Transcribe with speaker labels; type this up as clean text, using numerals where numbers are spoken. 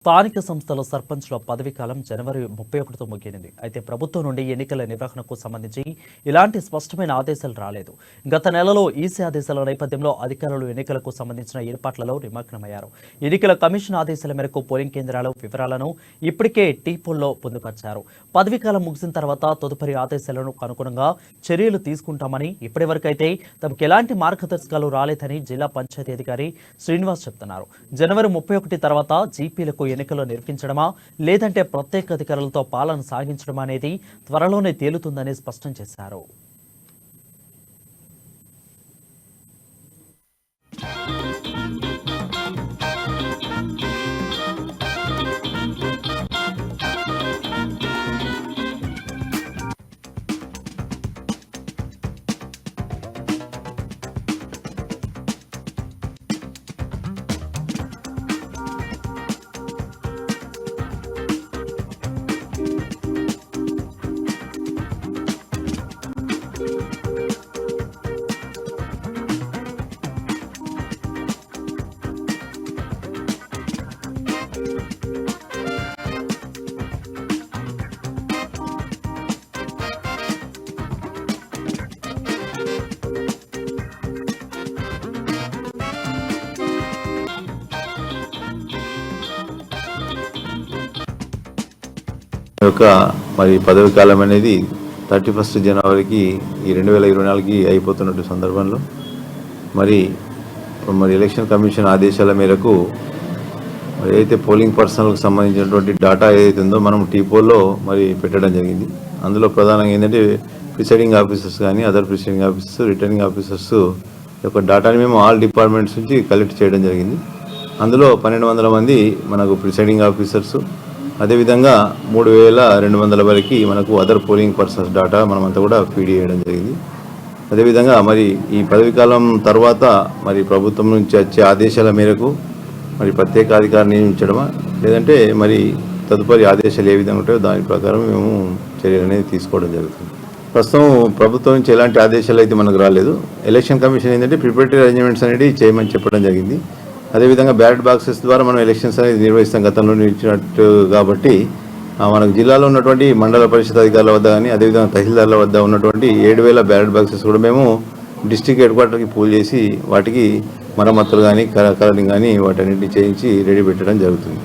Speaker 1: స్థానిక సంస్థల సర్పంచ్ల పదవీ కాలం జనవరి 31తో ముగియనుంది. అయితే ప్రభుత్వం నుండి ఎన్నికల నిర్వహణకు సంబంధించి ఇలాంటి స్పష్టమైన ఆదేశాలు రాలేదు. గత నెలలో ఈసీ ఆదేశాల నేపథ్యంలో అధికారులు ఎన్నికలకు సంబంధించిన ఏర్పాట్లలో నిమగ్నమయ్యారు. ఎన్నికల కమిషన్ ఆదేశాల మేరకు పోలింగ్ కేంద్రాల వివరాలను ఇప్పటికే టీపోల్లో పొందుపరిచారు. పదవీ కాలం ముగిసిన తర్వాత తదుపరి ఆదేశాలను అనుగుణంగా చర్యలు తీసుకుంటామని, ఇప్పటివరకైతే తమకు ఎలాంటి మార్గదర్శకాలు రాలేదని జిల్లా పంచాయతీ అధికారి శ్రీనివాస్ చెప్తున్నారు. జనవరి 31 తర్వాత జీపీలకు ఎన్నికలు నిర్వహించడమా లేదంటే ప్రత్యేక అధికారులతో పాలన సాగించడమా అనేది త్వరలోనే తేలుతుందని స్పష్టం చేశారు.
Speaker 2: యొక్క మరి పదవి కాలం అనేది 31 జనవరికి ఈ 2024కి అయిపోతున్నట్టు సందర్భంలో మరి ఎలక్షన్ కమిషన్ ఆదేశాల మేరకు మరి ఏదైతే పోలింగ్ పర్సనల్కి సంబంధించినటువంటి డేటా ఏదైతే ఉందో మనం టీపోల్లో మరి పెట్టడం జరిగింది. అందులో ప్రధానంగా ఏంటంటే ప్రిసైడింగ్ ఆఫీసర్స్ కానీ other presiding officers, returning officers యొక్క డేటాని మేము ఆల్ డిపార్ట్మెంట్స్ నుంచి కలెక్ట్ చేయడం జరిగింది. అందులో 1200 మంది మనకు ప్రిసైడింగ్ ఆఫీసర్స్, అదేవిధంగా 3200 వరకు మనకు అదర్ పోలింగ్ పర్సన్స్ డేటా మనమంతా కూడా ఫీడ్ చేయడం జరిగింది. అదేవిధంగా మరి ఈ పదవి కాలం తర్వాత మరి ప్రభుత్వం నుంచి వచ్చే ఆదేశాల మేరకు మరి ప్రత్యేక అధికారిని నియమించడమా లేదంటే మరి తదుపరి ఆదేశాలు ఏ విధంగా ఉంటాయో దాని ప్రకారం మేము చర్యలు అనేది తీసుకోవడం జరుగుతుంది. ప్రస్తుతం ప్రభుత్వం నుంచి ఎలాంటి ఆదేశాలు అయితే మనకు రాలేదు. ఎలక్షన్ కమిషన్ ఏంటంటే ప్రిపరేటరీ అరేంజ్మెంట్స్ అనేది చేయమని చెప్పడం జరిగింది. అదేవిధంగా బ్యాలెట్ బాక్సెస్ ద్వారా మనం ఎలక్షన్స్ అనేది నిర్వహిస్తాం గతంలో ఇచ్చినట్టు. కాబట్టి మనకు జిల్లాలో ఉన్నటువంటి మండల పరిషత్ అధికారుల వద్ద కానీ అదేవిధంగా తహసీల్దార్ల వద్ద ఉన్నటువంటి 7000 బ్యాలెట్ బాక్సెస్ కూడా మేము డిస్ట్రిక్ట్ హెడ్ క్వార్టర్కి పూల్ చేసి వాటికి మరమ్మతులు కానీ కలరింగ్ కానీ వాటన్నింటినీ చేయించి రెడీ పెట్టడం జరుగుతుంది.